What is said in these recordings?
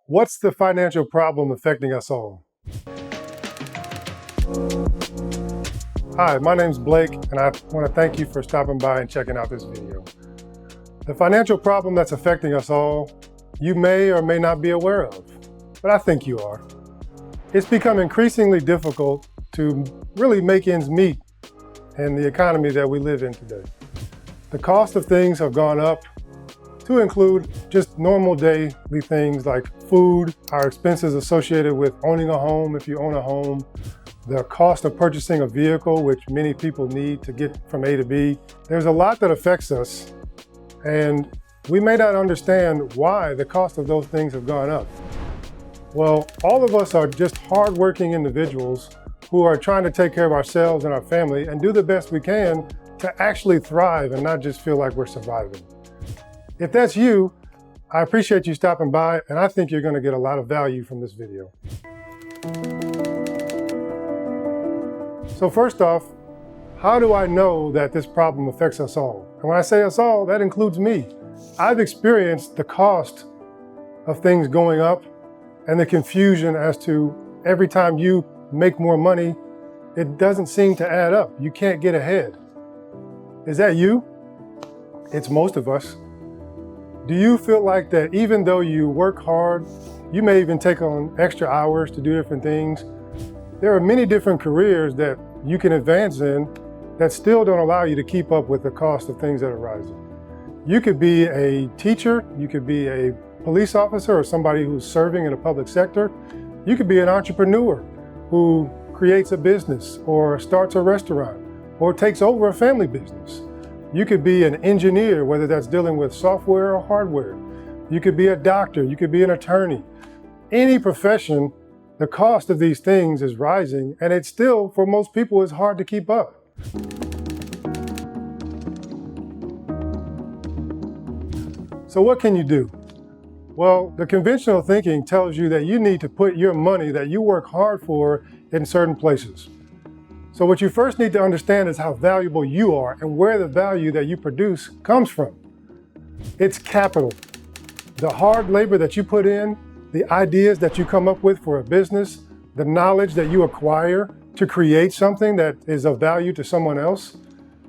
What's the financial problem affecting us all? Hi, my name's Blake, and I want to thank you for stopping by and checking out this video. The financial problem that's affecting us all, you may or may not be aware of, but I think you are. It's become increasingly difficult to really make ends meet in the economy that we live in today. The cost of things have gone up, to include just normal daily things like food, our expenses associated with owning a home if you own a home, the cost of purchasing a vehicle, which many people need to get from A to B. There's a lot that affects us, and we may not understand why the cost of those things have gone up. Well, all of us are just hardworking individuals who are trying to take care of ourselves and our family and do the best we can to actually thrive and not just feel like we're surviving. If that's you, I appreciate you stopping by, and I think you're going to get a lot of value from this video. So first off, how do I know that this problem affects us all? And when I say us all, that includes me. I've experienced the cost of things going up and the confusion as to every time you make more money, it doesn't seem to add up. You can't get ahead. Is that you? It's most of us. Do you feel like that even though you work hard, you may even take on extra hours to do different things, there are many different careers that you can advance in that still don't allow you to keep up with the cost of things that are rising? You could be a teacher, you could be a police officer or somebody who's serving in the public sector. You could be an entrepreneur who creates a business or starts a restaurant or takes over a family business. You could be an engineer, whether that's dealing with software or hardware. You could be a doctor, you could be an attorney. Any profession, the cost of these things is rising, and it still, for most people, is hard to keep up. So what can you do? Well, the conventional thinking tells you that you need to put your money that you work hard for in certain places. So what you first need to understand is how valuable you are and where the value that you produce comes from. It's capital. The hard labor that you put in, the ideas that you come up with for a business, the knowledge that you acquire to create something that is of value to someone else,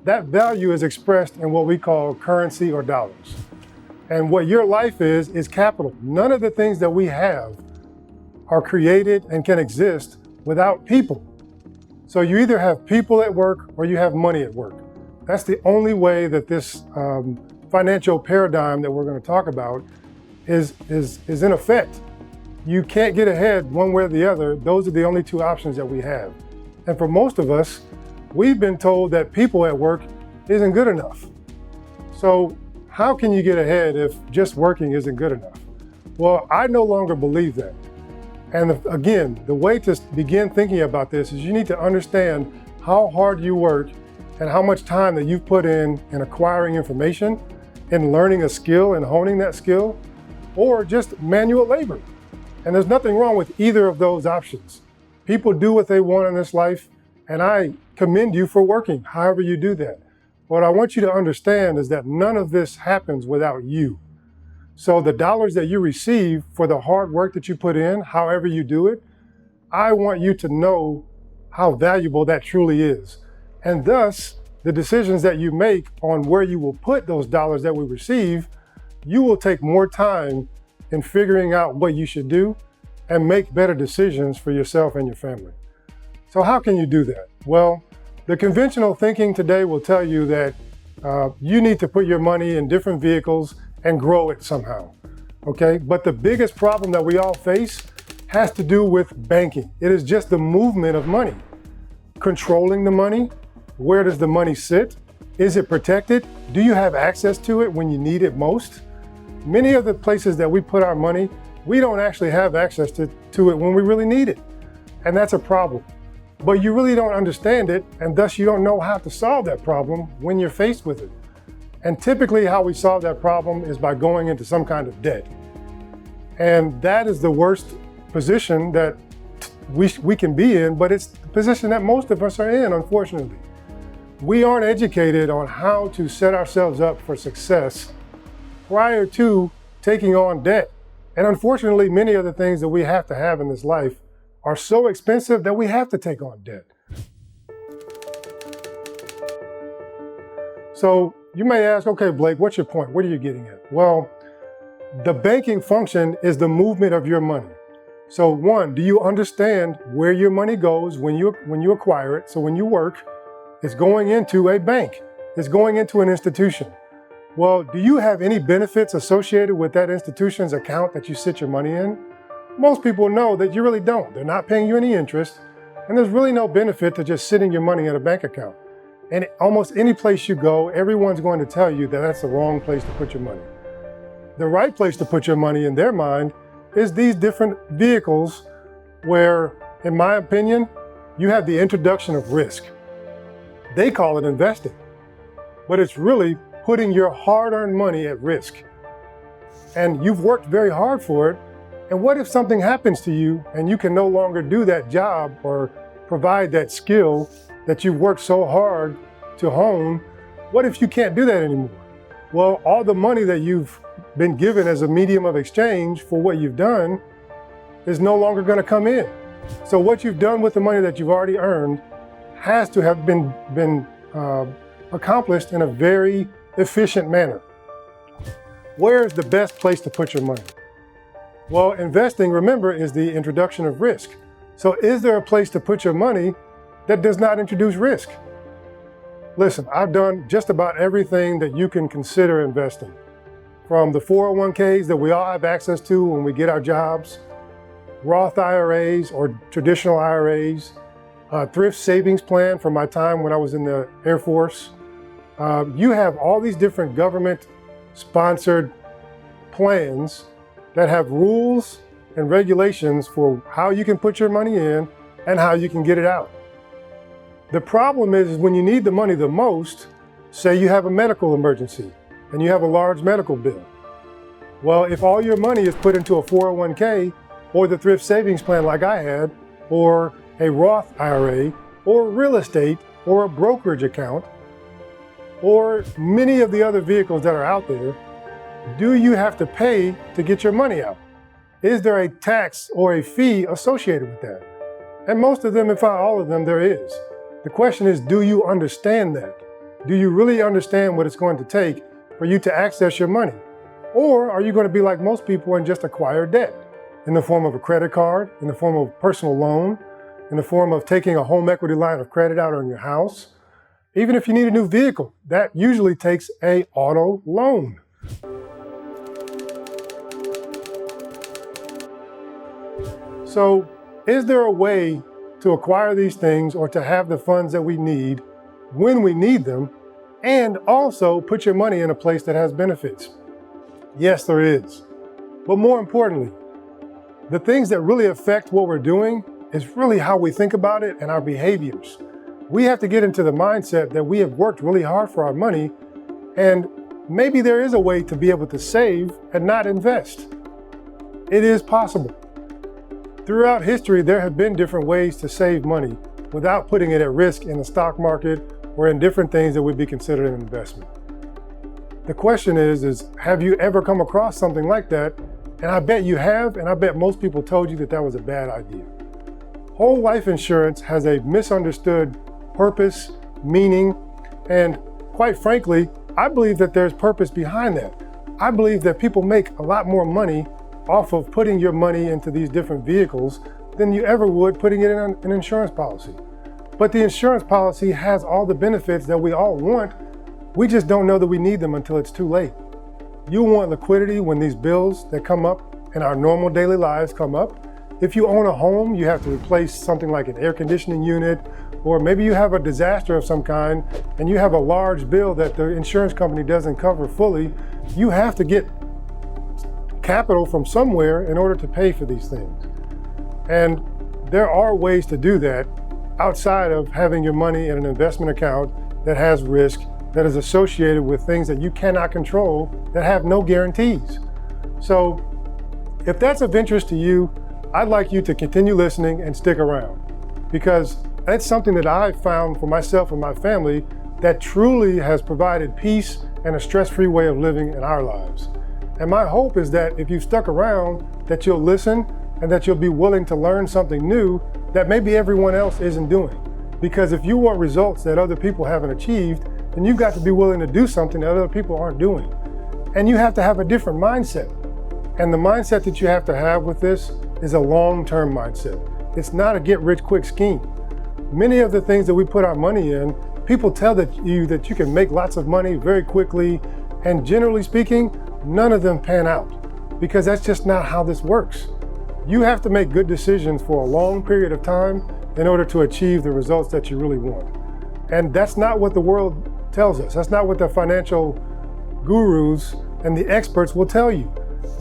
that value is expressed in what we call currency or dollars. And what your life is capital. None of the things that we have are created and can exist without people. So you either have people at work or you have money at work. That's the only way that this financial paradigm that we're going to talk about is in effect. You can't get ahead one way or the other. Those are the only two options that we have. And for most of us, we've been told that people at work isn't good enough. So how can you get ahead if just working isn't good enough? Well, I no longer believe that. And again, the way to begin thinking about this is you need to understand how hard you work and how much time that you've put in acquiring information, in learning a skill and honing that skill, or just manual labor. And there's nothing wrong with either of those options. People do what they want in this life, and I commend you for working however you do that. What I want you to understand is that none of this happens without you. So the dollars that you receive for the hard work that you put in, however you do it, I want you to know how valuable that truly is. And thus, the decisions that you make on where you will put those dollars that we receive, you will take more time in figuring out what you should do and make better decisions for yourself and your family. So how can you do that? Well, the conventional thinking today will tell you that you need to put your money in different vehicles and grow it somehow, okay? But the biggest problem that we all face has to do with banking. It is just the movement of money. Controlling the money, where does the money sit? Is it protected? Do you have access to it when you need it most? Many of the places that we put our money, we don't actually have access to it when we really need it. And that's a problem. But you really don't understand it, and thus you don't know how to solve that problem when you're faced with it. And typically how we solve that problem is by going into some kind of debt. And that is the worst position that we can be in, but it's the position that most of us are in, unfortunately. We aren't educated on how to set ourselves up for success prior to taking on debt And unfortunately, many of the things that we have to have in this life are so expensive that we have to take on debt. So you may ask, okay, Blake, what's your point? What are you getting at? Well, the banking function is the movement of your money. So one, do you understand where your money goes when you acquire it? So when you work, it's going into a bank. It's going into an institution. Well, do you have any benefits associated with that institution's account that you sit your money in? Most people know that you really don't. They're not paying you any interest, and there's really no benefit to just sitting your money in a bank account. And almost any place you go, everyone's going to tell you that that's the wrong place to put your money. The right place to put your money in their mind is these different vehicles where, in my opinion, you have the introduction of risk. They call it investing, but it's really putting your hard-earned money at risk. And you've worked very hard for it. And what if something happens to you and you can no longer do that job or provide that skill that you've worked so hard to hone? What if you can't do that anymore? Well, all the money that you've been given as a medium of exchange for what you've done is no longer going to come in. So what you've done with the money that you've already earned has to have been accomplished in a very efficient manner. Where is the best place to put your money? Well, investing, remember, is the introduction of risk. So is there a place to put your money that does not introduce risk? Listen, I've done just about everything that you can consider investing. From the 401ks that we all have access to when we get our jobs, Roth IRAs or traditional IRAs, thrift savings plan from my time when I was in the Air Force. You have all these different government-sponsored plans that have rules and regulations for how you can put your money in and how you can get it out. The problem is when you need the money the most, say you have a medical emergency and you have a large medical bill. Well, if all your money is put into a 401k or the thrift savings plan like I had, or a Roth IRA, or real estate, or a brokerage account, or many of the other vehicles that are out there, do you have to pay to get your money out? Is there a tax or a fee associated with that? And most of them, if not all of them, there is. The question is, do you understand that? Do you really understand what it's going to take for you to access your money? Or are you going to be like most people and just acquire debt in the form of a credit card, in the form of a personal loan, in the form of taking a home equity line of credit out on your house? Even if you need a new vehicle, that usually takes an auto loan. So, is there a way to acquire these things or to have the funds that we need when we need them, and also put your money in a place that has benefits? Yes, there is. But more importantly, the things that really affect what we're doing is really how we think about it and our behaviors. We have to get into the mindset that we have worked really hard for our money, and maybe there is a way to be able to save and not invest. It is possible. Throughout history, there have been different ways to save money without putting it at risk in the stock market or in different things that would be considered an investment. The question is have you ever come across something like that? And I bet you have, and I bet most people told you that that was a bad idea. Whole life insurance has a misunderstood purpose, meaning, and quite frankly, I believe that there's purpose behind that. I believe that people make a lot more money off of putting your money into these different vehicles than you ever would putting it in an insurance policy. But the insurance policy has all the benefits that we all want. We just don't know that we need them until it's too late. You want liquidity when these bills that come up in our normal daily lives come up. If you own a home, you have to replace something like an air conditioning unit, or maybe you have a disaster of some kind and you have a large bill that the insurance company doesn't cover fully. You have to get capital from somewhere in order to pay for these things. And there are ways to do that outside of having your money in an investment account that has risk, that is associated with things that you cannot control, that have no guarantees. So if that's of interest to you, I'd like you to continue listening and stick around, because that's something that I've found for myself and my family that truly has provided peace and a stress-free way of living in our lives. And my hope is that if you've stuck around, that you'll listen and that you'll be willing to learn something new that maybe everyone else isn't doing. Because if you want results that other people haven't achieved, then you've got to be willing to do something that other people aren't doing. And you have to have a different mindset. And the mindset that you have to have with this is a long-term mindset. It's not a get-rich-quick scheme. Many of the things that we put our money in, people tell you that you can make lots of money very quickly, and generally speaking, none of them pan out, because that's just not how this works. You have to make good decisions for a long period of time in order to achieve the results that you really want. And that's not what the world tells us. That's not what the financial gurus and the experts will tell you.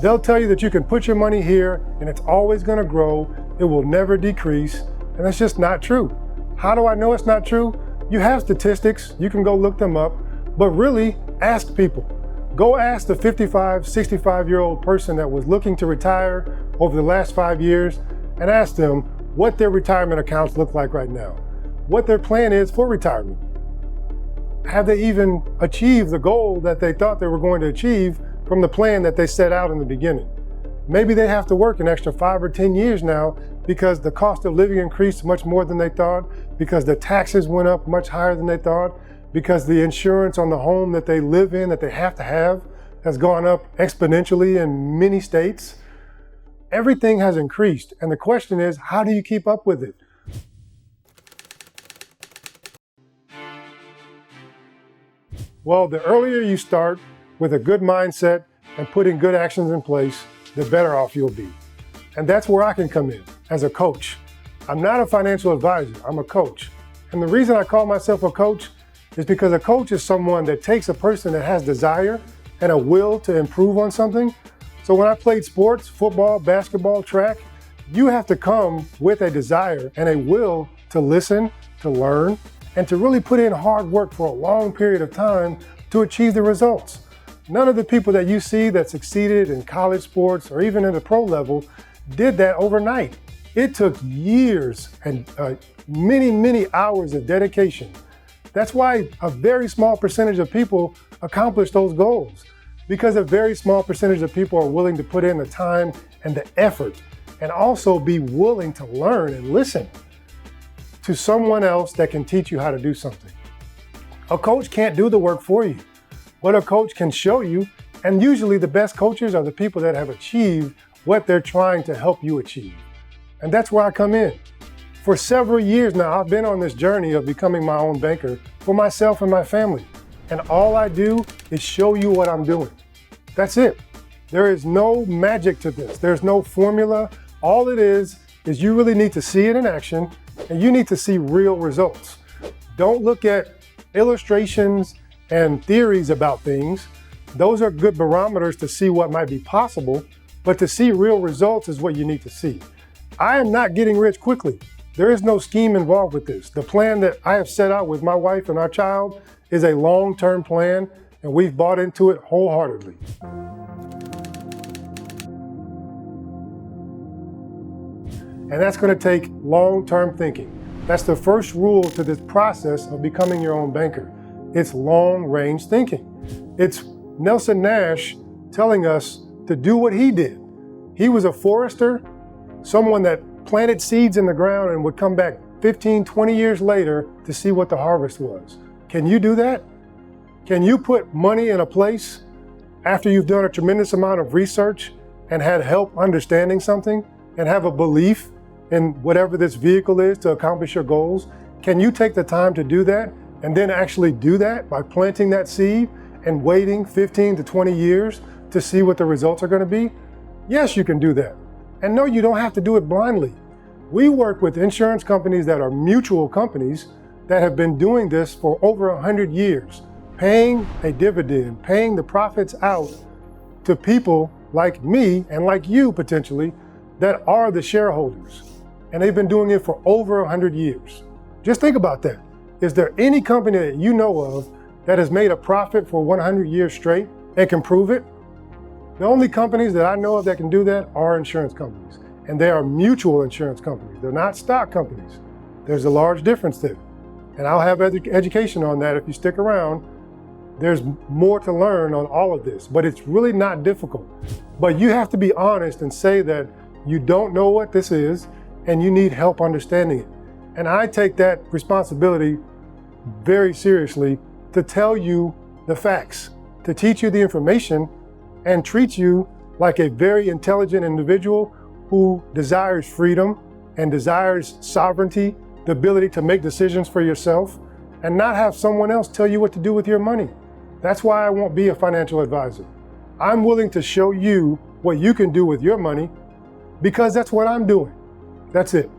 They'll tell you that you can put your money here and it's always going to grow, it will never decrease, and that's just not true. How do I know it's not true? You have statistics, you can go look them up, but really ask people. Go ask the 55, 65-year-old person that was looking to retire over the last 5 years and ask them what their retirement accounts look like right now, what their plan is for retirement. Have they even achieved the goal that they thought they were going to achieve from the plan that they set out in the beginning? Maybe they have to work an extra 5 or 10 years now because the cost of living increased much more than they thought, because the taxes went up much higher than they thought, because the insurance on the home that they live in, that they have to have, has gone up exponentially in many states. Everything has increased, and the question is, how do you keep up with it? Well, the earlier you start with a good mindset and putting good actions in place, the better off you'll be. And that's where I can come in as a coach. I'm not a financial advisor, I'm a coach. And the reason I call myself a coach is because a coach is someone that takes a person that has desire and a will to improve on something. So when I played sports, football, basketball, track, you have to come with a desire and a will to listen, to learn, and to really put in hard work for a long period of time to achieve the results. None of the people that you see that succeeded in college sports or even in the pro level did that overnight. It took years and many, many hours of dedication. That's why a very small percentage of people accomplish those goals, because a very small percentage of people are willing to put in the time and the effort and also be willing to learn and listen to someone else that can teach you how to do something. A coach can't do the work for you, but a coach can show you, and usually the best coaches are the people that have achieved what they're trying to help you achieve. And that's where I come in. For several years now, I've been on this journey of becoming my own banker for myself and my family. And all I do is show you what I'm doing. That's it. There is no magic to this. There's no formula. All it is you really need to see it in action, and you need to see real results. Don't look at illustrations and theories about things. Those are good barometers to see what might be possible, but to see real results is what you need to see. I am not getting rich quickly. There is no scheme involved with this. The plan that I have set out with my wife and our child is a long-term plan, and we've bought into it wholeheartedly. And that's going to take long-term thinking. That's the first rule to this process of becoming your own banker. It's long-range thinking. It's Nelson Nash telling us to do what he did. He was a forester, someone that planted seeds in the ground and would come back 15, 20 years later to see what the harvest was. Can you do that? Can you put money in a place after you've done a tremendous amount of research and had help understanding something and have a belief in whatever this vehicle is to accomplish your goals? Can you take the time to do that and then actually do that by planting that seed and waiting 15 to 20 years to see what the results are going to be? Yes, you can do that. And no, you don't have to do it blindly. We work with insurance companies that are mutual companies that have been doing this for over 100 years, paying a dividend, paying the profits out to people like me and like you potentially that are the shareholders. And they've been doing it for over 100 years. Just think about that. Is there any company that you know of that has made a profit for 100 years straight and can prove it? The only companies that I know of that can do that are insurance companies, and they are mutual insurance companies. They're not stock companies. There's a large difference there. And I'll have education on that if you stick around. There's more to learn on all of this, but it's really not difficult. But you have to be honest and say that you don't know what this is and you need help understanding it. And I take that responsibility very seriously to tell you the facts, to teach you the information and treat you like a very intelligent individual who desires freedom and desires sovereignty, the ability to make decisions for yourself and not have someone else tell you what to do with your money. That's why I won't be a financial advisor. I'm willing to show you what you can do with your money because that's what I'm doing. That's it.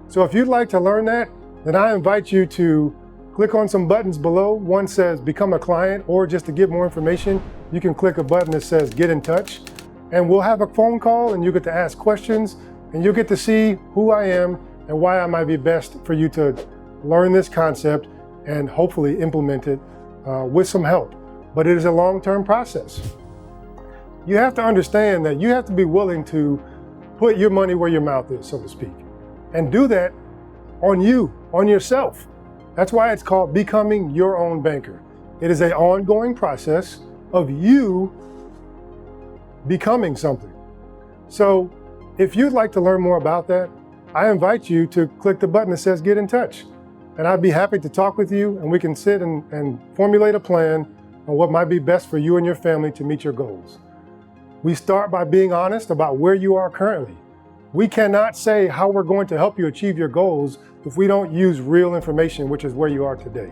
So if you'd like to learn that, then I invite you to click on some buttons below. One says become a client, or just to get more information, you can click a button that says get in touch, and we'll have a phone call and you get to ask questions and you'll get to see who I am and why I might be best for you to learn this concept and hopefully implement it with some help. But it is a long-term process. You have to understand that you have to be willing to put your money where your mouth is, so to speak, and do that on you, on yourself. That's why it's called becoming your own banker. It is an ongoing process of you becoming something. So if you'd like to learn more about that, I invite you to click the button that says get in touch. And I'd be happy to talk with you and we can sit and formulate a plan on what might be best for you and your family to meet your goals. We start by being honest about where you are currently. We cannot say how we're going to help you achieve your goals if we don't use real information, which is where you are today.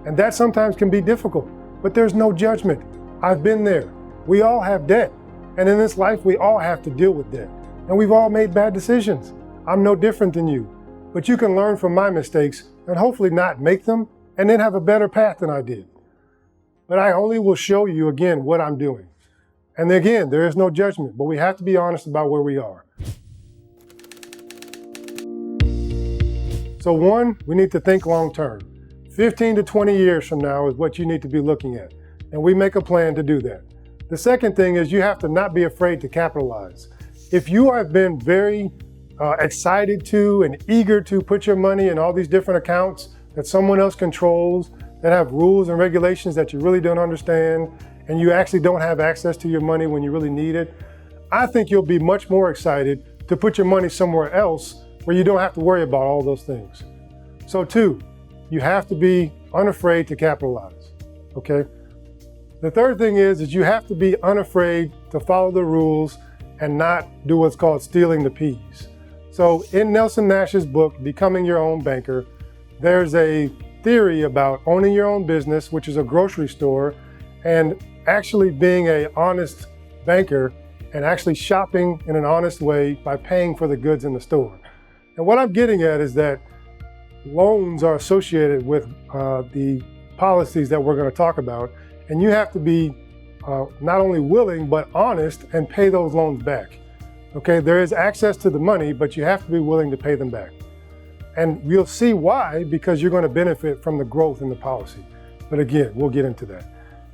And that sometimes can be difficult, but there's no judgment. I've been there. We all have debt. And in this life, we all have to deal with debt. And we've all made bad decisions. I'm no different than you, but you can learn from my mistakes and hopefully not make them and then have a better path than I did. But I only will show you again what I'm doing. And again, there is no judgment, but we have to be honest about where we are. So one, we need to think long term. 15 to 20 years from now is what you need to be looking at. And we make a plan to do that. The second thing is you have to not be afraid to capitalize. If you have been very excited to and eager to put your money in all these different accounts that someone else controls, that have rules and regulations that you really don't understand, and you actually don't have access to your money when you really need it, I think you'll be much more excited to put your money somewhere else where you don't have to worry about all those things. So two, you have to be unafraid to capitalize, okay? The third thing is you have to be unafraid to follow the rules and not do what's called stealing the peas. So in Nelson Nash's book, Becoming Your Own Banker, there's a theory about owning your own business, which is a grocery store, and actually being an honest banker and actually shopping in an honest way by paying for the goods in the store. And what I'm getting at is that loans are associated with the policies that we're going to talk about, and you have to be not only willing but honest and pay those loans back. Okay, there is access to the money, but you have to be willing to pay them back. And you'll see why, because you're going to benefit from the growth in the policy. But again, we'll get into that.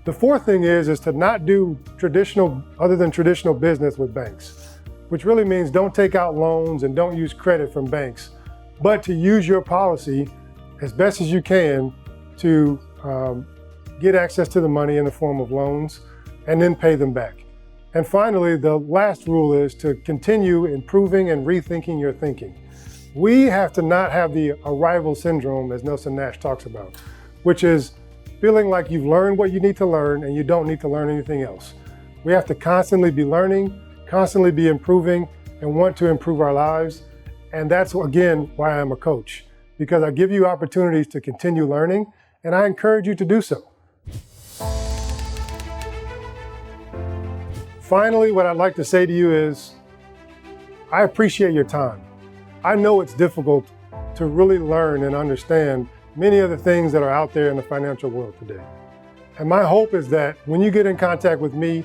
The fourth thing is to not do other than traditional business with banks, which really means don't take out loans and don't use credit from banks, but to use your policy as best as you can to get access to the money in the form of loans and then pay them back. And finally, the last rule is to continue improving and rethinking your thinking. We have to not have the arrival syndrome, as Nelson Nash talks about, which is feeling like you've learned what you need to learn and you don't need to learn anything else. We have to constantly be learning, constantly be improving, and want to improve our lives. And that's, again, why I'm a coach, because I give you opportunities to continue learning, and I encourage you to do so. Finally, what I'd like to say to you is, I appreciate your time. I know it's difficult to really learn and understand many of the things that are out there in the financial world today. And my hope is that when you get in contact with me,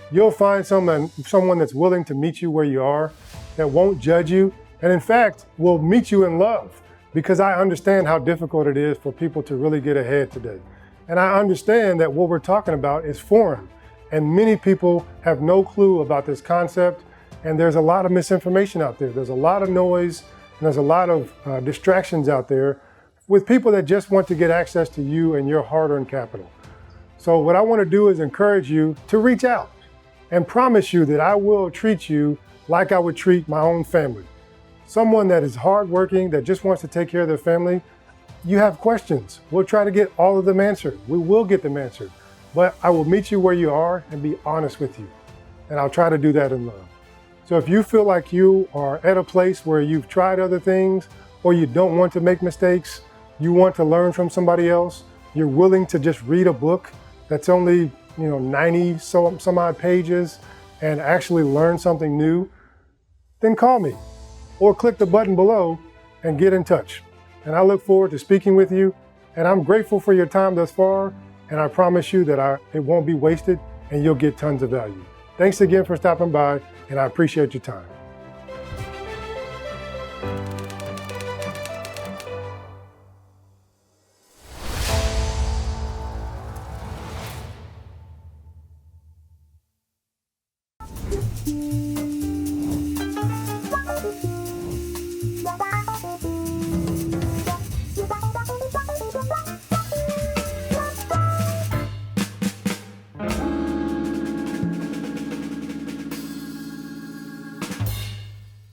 you'll find someone that's willing to meet you where you are, that won't judge you, and in fact, will meet you in love, because I understand how difficult it is for people to really get ahead today. And I understand that what we're talking about is foreign, and many people have no clue about this concept, and there's a lot of misinformation out there. There's a lot of noise, and there's a lot of distractions out there with people that just want to get access to you and your hard-earned capital. So what I want to do is encourage you to reach out and promise you that I will treat you like I would treat my own family. Someone that is hardworking, that just wants to take care of their family. You have questions, we'll try to get all of them answered. We will get them answered, but I will meet you where you are and be honest with you. And I'll try to do that in love. So if you feel like you are at a place where you've tried other things, or you don't want to make mistakes, you want to learn from somebody else, you're willing to just read a book that's only 90 some odd pages and actually learn something new, then call me or click the button below and get in touch. And I look forward to speaking with you, and I'm grateful for your time thus far, and I promise you that it won't be wasted and you'll get tons of value. Thanks again for stopping by, and I appreciate your time.